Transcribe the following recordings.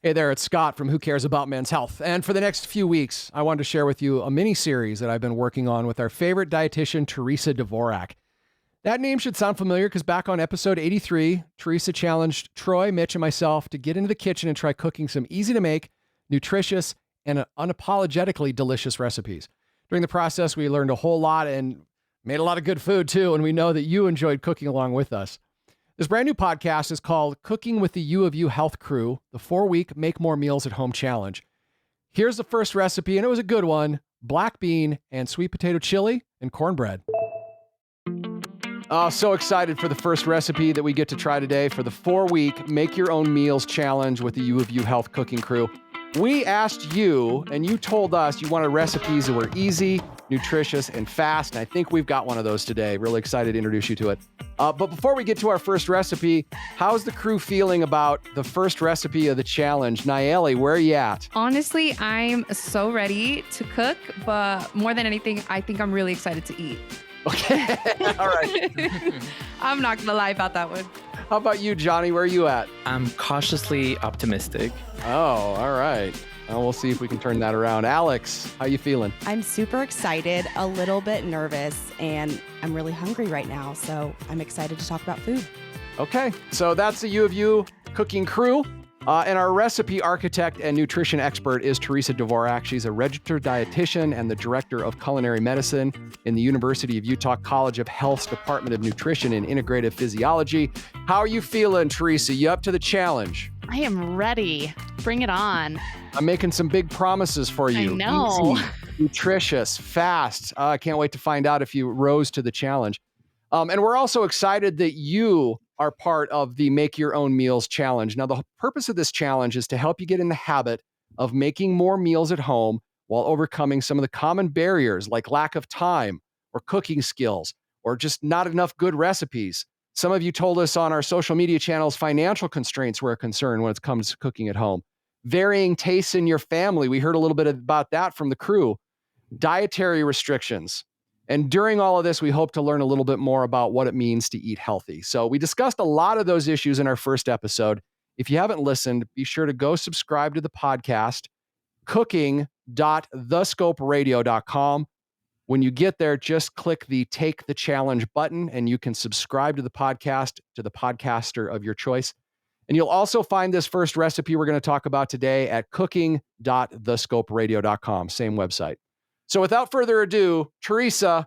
Hey there, it's Scott from Who Cares About Men's Health. And for the next few weeks, I wanted to share with you a mini-series that I've been working on with our favorite dietitian, Theresa Dvorak. That name should sound familiar because back on episode 83, Theresa challenged Troy, Mitch, and myself to get into the kitchen and try cooking some easy-to-make, nutritious, and unapologetically delicious recipes. During the process, we learned a whole lot and made a lot of good food too, and we know that you enjoyed cooking along with us. This brand new podcast is called Cooking with the U of U Health Crew, the 4-week Make More Meals at Home Challenge. Here's the first recipe, and it was a good one: black bean and sweet potato chili and cornbread. Oh, so excited for the first recipe that we get to try today for the 4-week Make Your Own Meals Challenge with the U of U Health Cooking Crew. We asked you, and you told us you wanted recipes that were easy, nutritious, and fast, and I think we've got one of those today. Really excited to introduce you to it. But before we get to our first recipe, how's the crew feeling about the first recipe of the challenge? Nayeli, where are you at? Honestly, I'm so ready to cook, but more than anything, I think I'm really excited to eat. Okay, all right. I'm not going to lie about that one. How about you, Johnny? Where are you at? I'm cautiously optimistic. Oh, all right. Well, we'll see if we can turn that around. Alex, how you feeling? I'm super excited, a little bit nervous, and I'm really hungry right now, so I'm excited to talk about food. Okay, so that's the U of U cooking crew. And our recipe architect and nutrition expert is Theresa Dvorak. She's a registered dietitian and the director of culinary medicine in the University of Utah College of Health's Department of Nutrition and Integrative Physiology. How are you feeling, Theresa? You up to the challenge? I am ready. Bring it on. I'm making some big promises for you. I know. Easy, nutritious, fast. I can't wait to find out if you rose to the challenge. And we're also excited that you are part of the Make Your Own Meals Challenge. Now, the purpose of this challenge is to help you get in the habit of making more meals at home while overcoming some of the common barriers like lack of time or cooking skills or just not enough good recipes. Some of you told us on our social media channels financial constraints were a concern when it comes to cooking at home. Varying tastes in your family. We heard a little bit about that from the crew. Dietary restrictions. And during all of this, we hope to learn a little bit more about what it means to eat healthy. So we discussed a lot of those issues in our first episode. If you haven't listened, be sure to go subscribe to the podcast, cooking.thescoperadio.com. When you get there, just click the Take the Challenge button, and you can subscribe to the podcast to the podcaster of your choice. And you'll also find this first recipe we're going to talk about today at cooking.thescoperadio.com, same website. So without further ado, Theresa,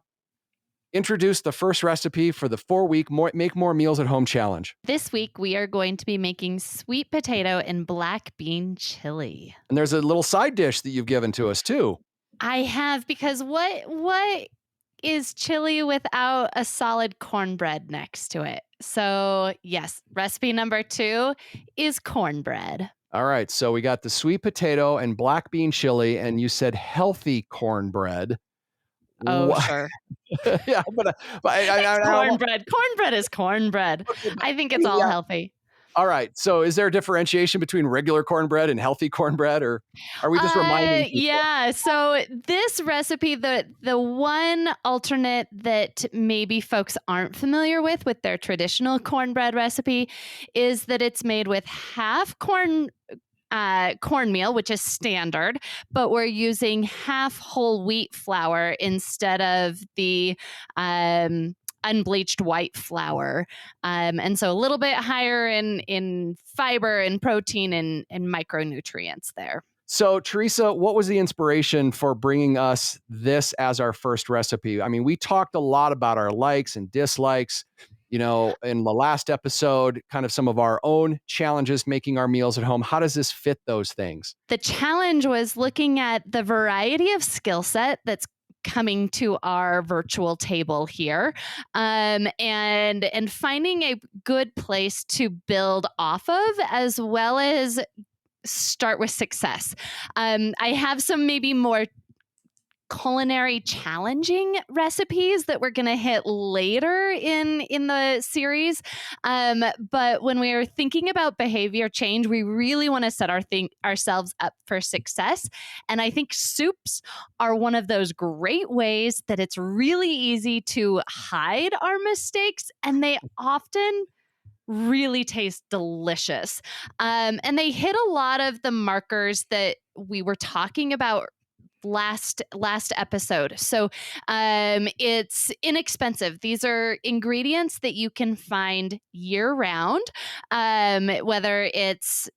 introduce the first recipe for the 4-week Make More Meals at Home Challenge. This week, we are going to be making sweet potato and black bean chili. And there's a little side dish that you've given to us too. I have, because what is chili without a solid cornbread next to it? So yes, recipe number 2 is cornbread. All right, so we got the sweet potato and black bean chili, and you said healthy cornbread. Oh, sure. Yeah, but cornbread. Cornbread is cornbread. I think it's all healthy. All right, so is there a differentiation between regular cornbread and healthy cornbread, or are we just reminding people? Yeah, so this recipe, the one alternate that maybe folks aren't familiar with their traditional cornbread recipe is that it's made with half cornmeal, which is standard, but we're using half whole wheat flour instead of the unbleached white flour. And so a little bit higher in fiber and protein and micronutrients there. So, Theresa, what was the inspiration for bringing us this as our first recipe? I mean, we talked a lot about our likes and dislikes, you know, in the last episode, kind of some of our own challenges making our meals at home. How does this fit those things? The challenge was looking at the variety of skill set that's coming to our virtual table here, and finding a good place to build off of, as well as start with success. I have some maybe more culinary challenging recipes that we're going to hit later in the series. But when we are thinking about behavior change, we really want to set ourselves up for success. And I think soups are one of those great ways that it's really easy to hide our mistakes, and they often really taste delicious. And they hit a lot of the markers that we were talking about last episode. So it's inexpensive. These are ingredients that you can find year round, whether it's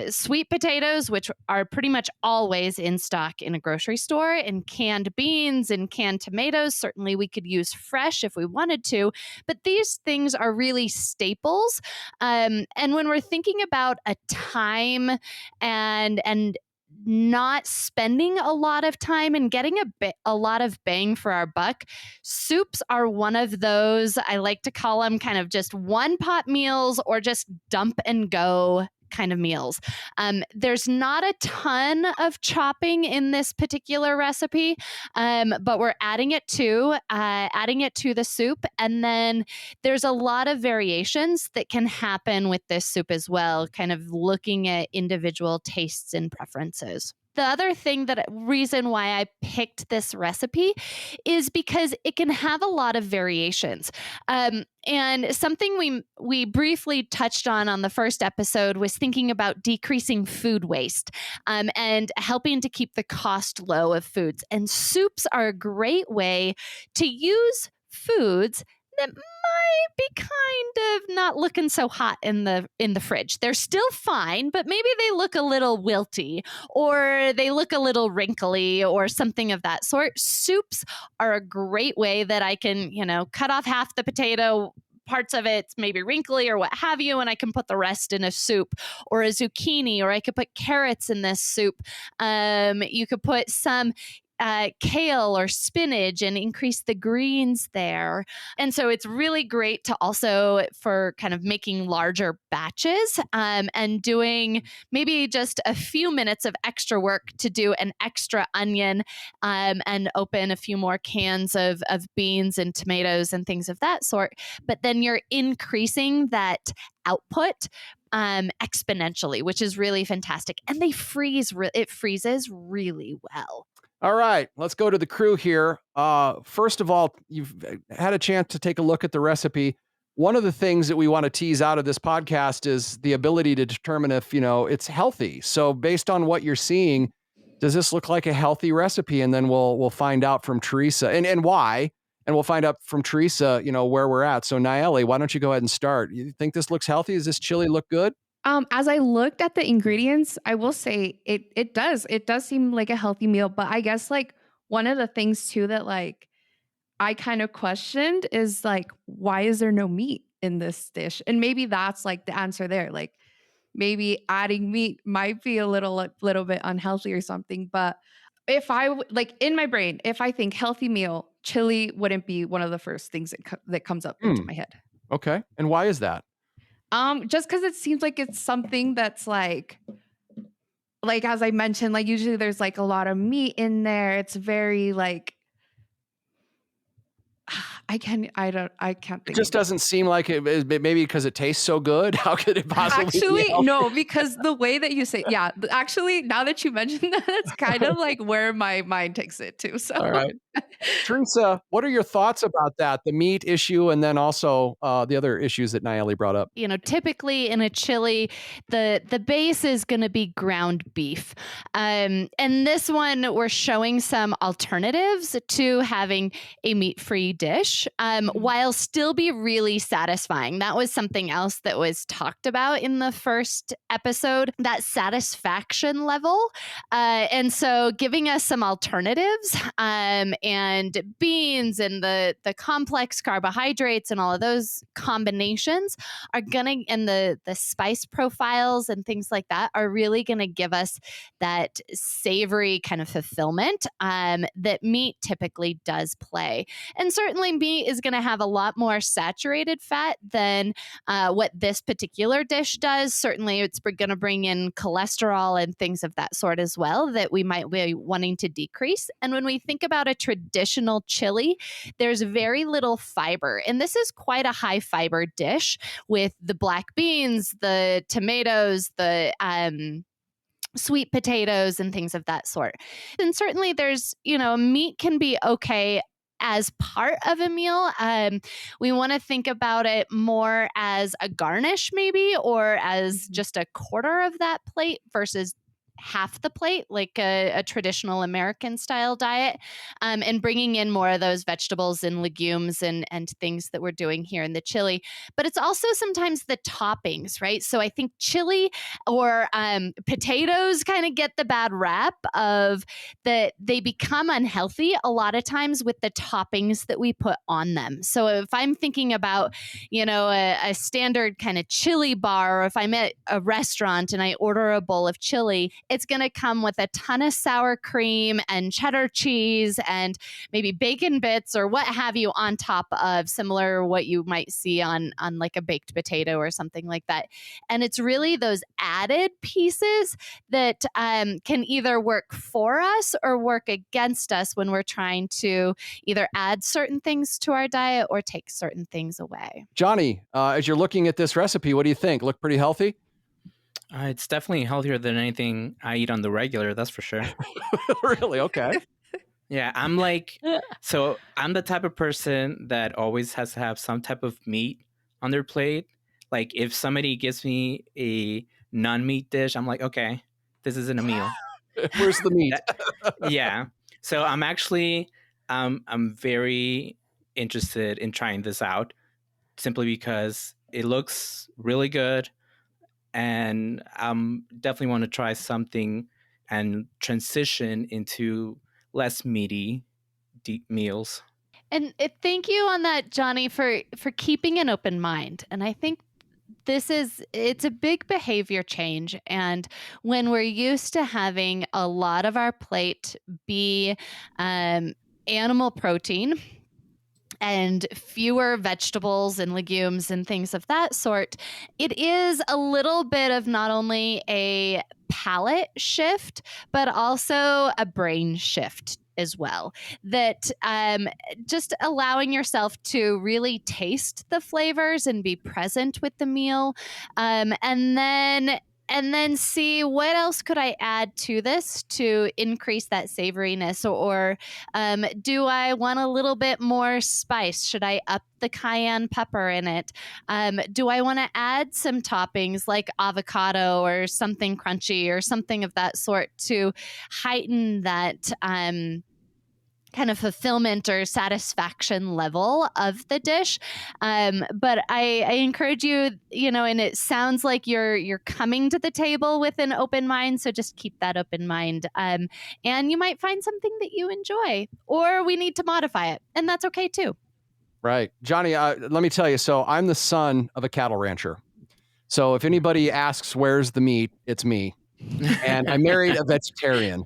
sweet potatoes, which are pretty much always in stock in a grocery store, and canned beans and canned tomatoes. Certainly we could use fresh if we wanted to, but these things are really staples. And when we're thinking about a time and not spending a lot of time and getting a lot of bang for our buck, soups are one of those, I like to call them kind of just one pot meals or just dump and go kind of meals. There's not a ton of chopping in this particular recipe, but we're adding it to the soup. And then there's a lot of variations that can happen with this soup as well, kind of looking at individual tastes and preferences. The other reason why I picked this recipe is because it can have a lot of variations. And something we briefly touched on the first episode was thinking about decreasing food waste and helping to keep the cost low of foods. And soups are a great way to use foods that might be kind of not looking so hot in the fridge. They're still fine, but maybe they look a little wilty or they look a little wrinkly or something of that sort. Soups are a great way that I can, cut off half the potato, parts of it's maybe wrinkly or what have you, and I can put the rest in a soup or a zucchini, or I could put carrots in this soup. You could put some kale or spinach and increase the greens there. And so it's really great to also for kind of making larger batches and doing maybe just a few minutes of extra work to do an extra onion and open a few more cans of beans and tomatoes and things of that sort. But then you're increasing that output exponentially, which is really fantastic. And they freeze, it freezes really well. All right, let's go to the crew here. First of all, you've had a chance to take a look at the recipe. One of the things that we want to tease out of this podcast is the ability to determine if, it's healthy. So based on what you're seeing, does this look like a healthy recipe? And then we'll find out from Theresa and why, and we'll find out from Theresa, where we're at. So Nayeli, why don't you go ahead and start? You think this looks healthy? Does this chili look good? As I looked at the ingredients, I will say it does seem like a healthy meal, but I guess like one of the things too that like I kind of questioned is like, why is there no meat in this dish? And maybe that's like the answer there. Like maybe adding meat might be a little bit unhealthy or something. But if I like in my brain, if I think healthy meal, chili wouldn't be one of the first things that comes up into my head. Okay. And why is that? Just because it seems like it's something that's like as I mentioned, like usually there's like a lot of meat in there. It's very like I can't think. It just doesn't seem like it. Maybe because it tastes so good. How could it possibly? Actually, no, because the way that you say, yeah. Actually, now that you mentioned that, it's kind of like where my mind takes it to. So, all right, Theresa, what are your thoughts about that? The meat issue, and then also the other issues that Nayeli brought up. Typically in a chili, the base is going to be ground beef, and this one we're showing some alternatives to having a meat-free dish, while still be really satisfying. That was something else that was talked about in the first episode, that satisfaction level. And so giving us some alternatives and beans and the complex carbohydrates and all of those combinations are going to, and the spice profiles and things like that are really going to give us that savory kind of fulfillment that meat typically does play. And certainly meat is going to have a lot more saturated fat than what this particular dish does. Certainly it's going to bring in cholesterol and things of that sort as well that we might be wanting to decrease. And when we think about a traditional chili, there's very little fiber. And this is quite a high fiber dish with the black beans, the tomatoes, the sweet potatoes and things of that sort. And certainly there's, meat can be okay as part of a meal. We want to think about it more as a garnish maybe, or as just a quarter of that plate versus half the plate, like a traditional American style diet, and bringing in more of those vegetables and legumes and things that we're doing here in the chili. But it's also sometimes the toppings, right? So I think chili or potatoes kind of get the bad rap of that they become unhealthy a lot of times with the toppings that we put on them. So if I'm thinking about, a standard kind of chili bar, or if I'm at a restaurant and I order a bowl of chili, it's going to come with a ton of sour cream and cheddar cheese and maybe bacon bits or what have you on top of, similar what you might see on like a baked potato or something like that. And it's really those added pieces that can either work for us or work against us when we're trying to either add certain things to our diet or take certain things away. Johnny, as you're looking at this recipe, what do you think? Look pretty healthy? It's definitely healthier than anything I eat on the regular, that's for sure. Really? Okay. Yeah, I'm the type of person that always has to have some type of meat on their plate. Like if somebody gives me a non-meat dish, I'm like, okay, this isn't a meal. Where's the meat? Yeah. So I'm actually, I'm very interested in trying this out simply because it looks really good. And definitely want to try something and transition into less meaty deep meals. And thank you on that, Johnny, for keeping an open mind. And I think it's a big behavior change. And when we're used to having a lot of our plate be animal protein and fewer vegetables and legumes and things of that sort, it is a little bit of not only a palate shift, but also a brain shift as well. That just allowing yourself to really taste the flavors and be present with the meal. And then see what else could I add to this to increase that savoriness, or do I want a little bit more spice? Should I up the cayenne pepper in it? Do I want to add some toppings like avocado or something crunchy or something of that sort to heighten that kind of fulfillment or satisfaction level of the dish? But I encourage you, and it sounds like you're coming to the table with an open mind. So just keep that open mind. And you might find something that you enjoy, or we need to modify it. And that's okay too. Right. Johnny, let me tell you. So I'm the son of a cattle rancher. So if anybody asks, where's the meat? It's me. And I married a vegetarian.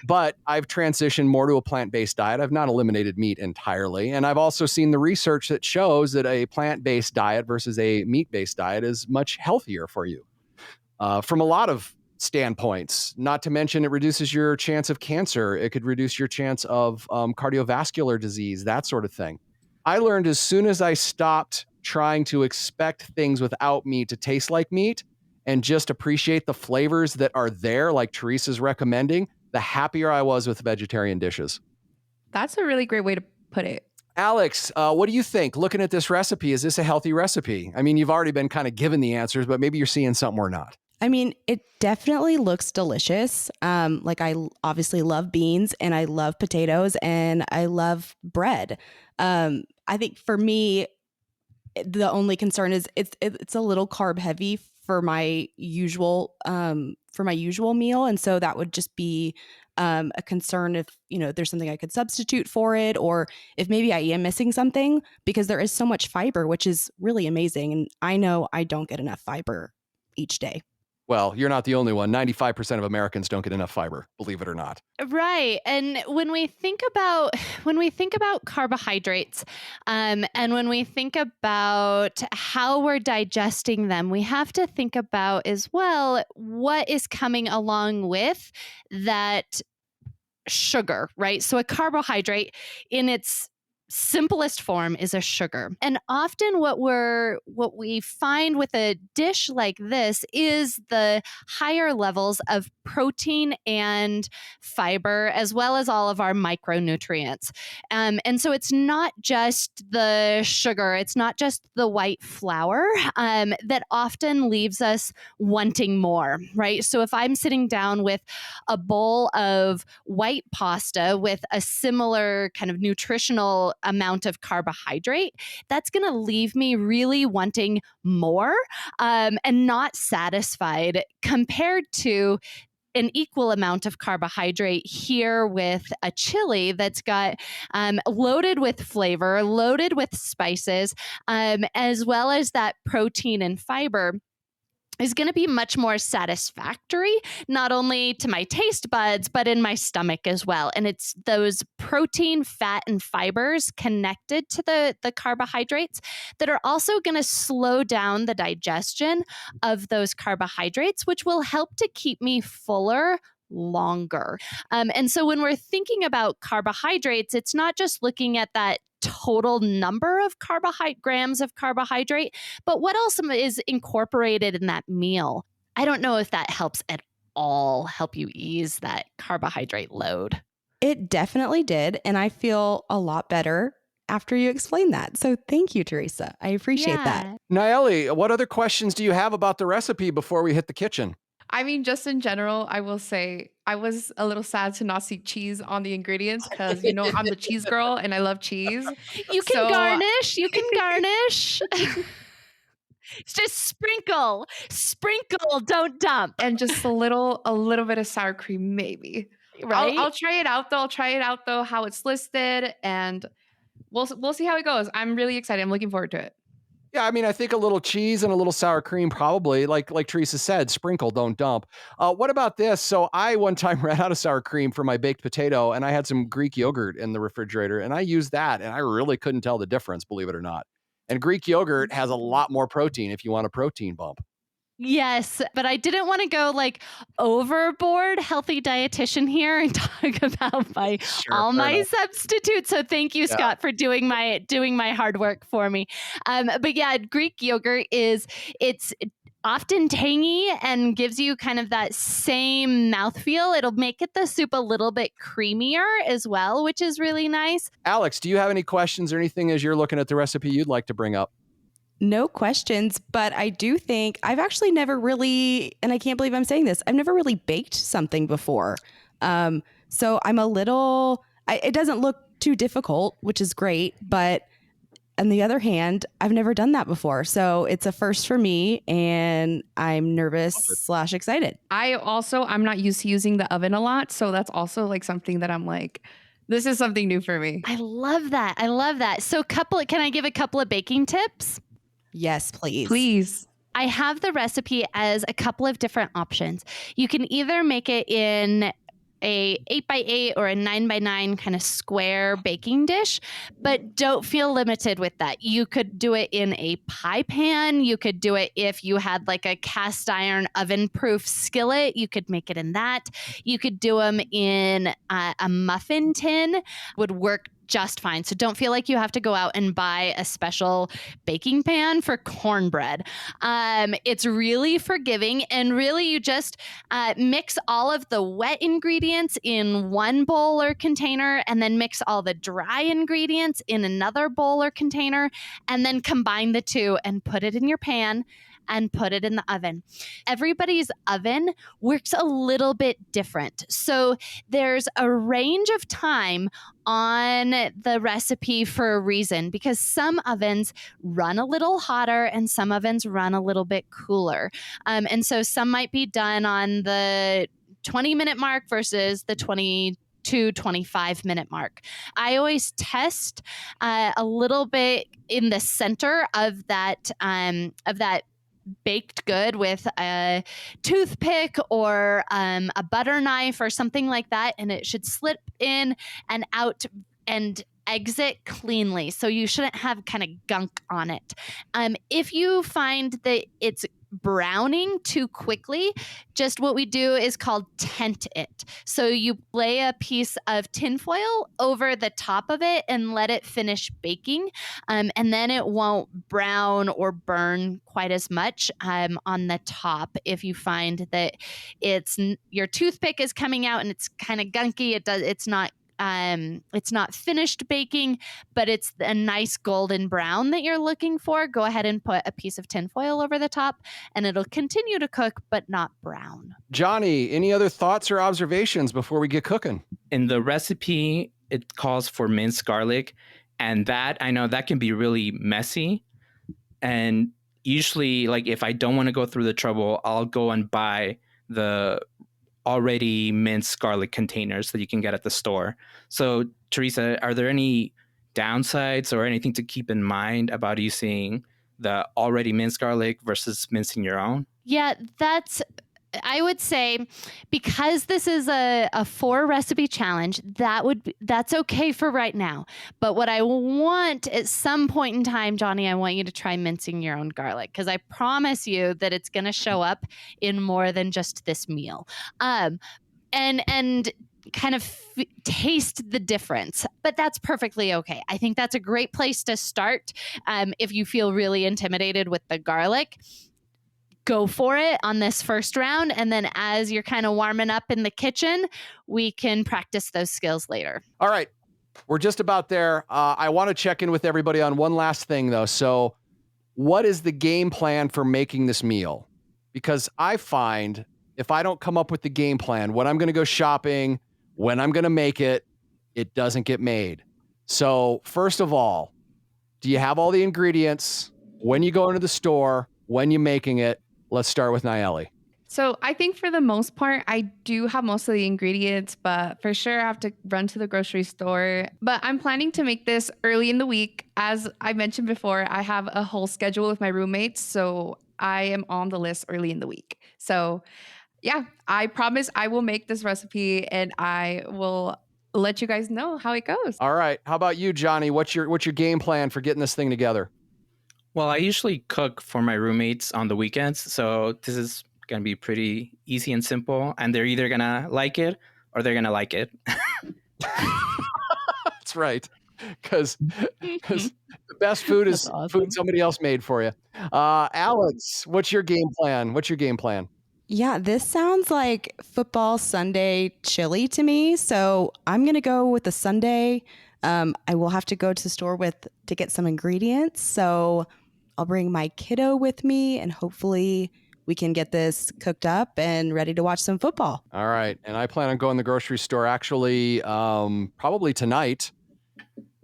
But I've transitioned more to a plant-based diet. I've not eliminated meat entirely. And I've also seen the research that shows that a plant-based diet versus a meat-based diet is much healthier for you from a lot of standpoints. Not to mention it reduces your chance of cancer. It could reduce your chance of cardiovascular disease, that sort of thing. I learned as soon as I stopped trying to expect things without meat to taste like meat, and just appreciate the flavors that are there, like Theresa's recommending, the happier I was with vegetarian dishes. That's a really great way to put it. Alex, what do you think? Looking at this recipe, is this a healthy recipe? I mean, you've already been kind of given the answers, but maybe you're seeing something we're not. I mean, it definitely looks delicious. Like I obviously love beans and I love potatoes and I love bread. I think for me, the only concern is it's a little carb heavy for my usual meal, and so that would just be a concern if there's something I could substitute for it, or if maybe I am missing something, because there is so much fiber, which is really amazing, and I know I don't get enough fiber each day. Well, you're not the only one. 95% of Americans don't get enough fiber, believe it or not. Right. And when we think about carbohydrates, and when we think about how we're digesting them, we have to think about as well what is coming along with that sugar, right? So a carbohydrate in its simplest form is a sugar. And often what we find with a dish like this is the higher levels of protein and fiber, as well as all of our micronutrients. And so it's not just the sugar, it's not just the white flour that often leaves us wanting more, right? So if I'm sitting down with a bowl of white pasta with a similar kind of nutritional amount of carbohydrate, that's going to leave me really wanting more and not satisfied, compared to an equal amount of carbohydrate here with a chili that's got loaded with flavor, loaded with spices, as well as that protein and fiber, is going to be much more satisfactory, not only to my taste buds, but in my stomach as well. And it's those protein, fat, and fibers connected to the carbohydrates that are also going to slow down the digestion of those carbohydrates, which will help to keep me fuller longer. And so when we're thinking about carbohydrates, it's not just looking at that total number of grams of carbohydrate, but what else is incorporated in that meal. I don't know if that helps at all help you ease that carbohydrate load. It definitely did. And I feel a lot better after you explained that. So thank you, Theresa. I appreciate that. Naeli, what other questions do you have about the recipe before we hit the kitchen? I mean, just in general, I will say I was a little sad to not see cheese on the ingredients because, I'm the cheese girl and I love chease. You can garnish. You can garnish. Just sprinkle, don't dump. And just a little bit of sour cream, maybe. Right? I'll try it out though. How it's listed, and we'll see how it goes. I'm really excited. I'm looking forward to it. Yeah, I mean, I think a little cheese and a little sour cream, probably, like Theresa said, sprinkle, don't dump. What about this? So I one time ran out of sour cream for my baked potato, and I had some Greek yogurt in the refrigerator, and I used that, and I really couldn't tell the difference, believe it or not. And Greek yogurt has a lot more protein if you want a protein bump. Yes, but I didn't want to go like overboard healthy dietitian here and talk about my substitutes. So thank you, Scott, for doing my hard work for me. But yeah, Greek yogurt it's often tangy and gives you kind of that same mouthfeel. It'll make the soup a little bit creamier as well, which is really nice. Alex, do you have any questions or anything as you're looking at the recipe you'd like to bring up? No questions, but I do think I've actually never really, and I can't believe I'm saying this, I've never really baked something before. So I'm a little, it doesn't look too difficult, which is great, but on the other hand, I've never done that before. So it's a first for me and I'm nervous / excited. I'm not used to using the oven a lot. So that's also like something that I'm like, this is something new for me. I love that. So can I give a couple of baking tips? Yes, please. Please. I have the recipe as a couple of different options. You can either make it in a 8x8 or a 9x9 kind of square baking dish, but don't feel limited with that. You could do it in a pie pan. You could do it if you had like a cast iron oven proof skillet. You could make it in that. You could do them in a muffin tin, would work just fine. So don't feel like you have to go out and buy a special baking pan for cornbread. It's really forgiving, and really you just mix all of the wet ingredients in one bowl or container, and then mix all the dry ingredients in another bowl or container, and then combine the two and put it in your pan and put it in the oven. Everybody's oven works a little bit different. So there's a range of time on the recipe for a reason, because some ovens run a little hotter and some ovens run a little bit cooler. And so some might be done on the 20-minute mark versus the 25-minute mark. I always test a little bit in the center of that baked good with a toothpick or a butter knife or something like that, and it should slip in and out and exit cleanly. So you shouldn't have kind of gunk on it. If you find that it's browning too quickly, just what we do is called tent it. So you lay a piece of tinfoil over the top of it and let it finish baking. And then it won't brown or burn quite as much on the top. If you find that your toothpick is coming out and it's kind of gunky, it's not finished baking, but it's a nice golden brown that you're looking for, go ahead and put a piece of tinfoil over the top and it'll continue to cook, but not brown. Johnny, any other thoughts or observations before we get cooking? In the recipe, it calls for minced garlic, and that I know that can be really messy. And usually, like if I don't want to go through the trouble, I'll go and buy the already minced garlic containers that you can get at the store. So, Theresa, are there any downsides or anything to keep in mind about using the already minced garlic versus mincing your own? Yeah, I would say, because this is a 4 recipe challenge, that's okay for right now. But what I want at some point in time, Johnny, I want you to try mincing your own garlic, because I promise you that it's going to show up in more than just this meal. And kind of taste the difference, but that's perfectly okay. I think that's a great place to start. If you feel really intimidated with the garlic, go for it on this first round. And then as you're kind of warming up in the kitchen, we can practice those skills later. All right. We're just about there. I want to check in with everybody on one last thing, though. So what is the game plan for making this meal? Because I find if I don't come up with the game plan, when I'm going to go shopping, when I'm going to make it, it doesn't get made. So first of all, do you have all the ingredients when you go into the store, when you're making it? Let's start with Nayeli. So I think for the most part, I do have most of the ingredients, but for sure I have to run to the grocery store. But I'm planning to make this early in the week. As I mentioned before, I have a whole schedule with my roommates, so I am on the list early in the week. So yeah, I promise I will make this recipe and I will let you guys know how it goes. All right. How about you, Johnny? What's your game plan for getting this thing together? Well, I usually cook for my roommates on the weekends, so this is going to be pretty easy and simple, and they're either going to like it or they're going to like it. That's right, because the best food is food somebody else made for you. Alex, what's your game plan? Yeah, this sounds like football Sunday chili to me, so I'm going to go with the Sunday. I will have to go to the store to get some ingredients, so I'll bring my kiddo with me, and hopefully we can get this cooked up and ready to watch some football. All right. And I plan on going to the grocery store actually probably tonight.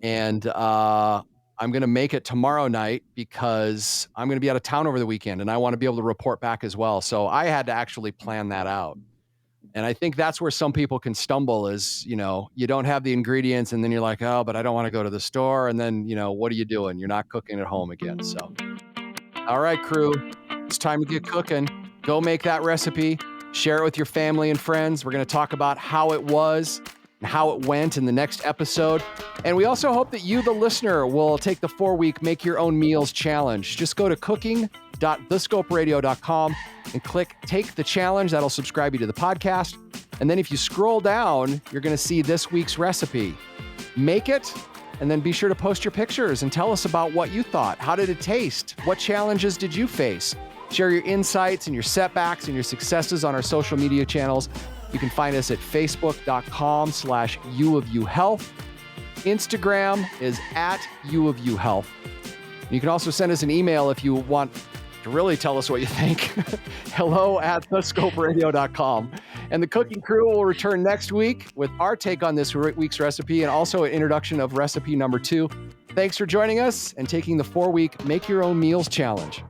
And I'm going to make it tomorrow night because I'm going to be out of town over the weekend and I want to be able to report back as well. So I had to actually plan that out. And I think that's where some people can stumble is, you don't have the ingredients and then you're like, oh, but I don't want to go to the store. And then, what are you doing? You're not cooking at home again. So, all right, crew, it's time to get cooking. Go make that recipe, share it with your family and friends. We're going to talk about how it was and how it went in the next episode. And we also hope that you, the listener, will take the 4-week Make Your Own Meals challenge. Just go to cooking.thescoperadio.com and click Take the Challenge. That'll subscribe you to the podcast. And then if you scroll down, you're going to see this week's recipe. Make it, and then be sure to post your pictures and tell us about what you thought. How did it taste? What challenges did you face? Share your insights and your setbacks and your successes on our social media channels. You can find us at facebook.com/uofuhealth. Instagram is @uofuhealth. You can also send us an email if you want to really tell us what you think. hello@thescoperadio.com. And the cooking crew will return next week with our take on this week's recipe and also an introduction of recipe number 2. Thanks for joining us and taking the 4-week Make Your Own Meals challenge.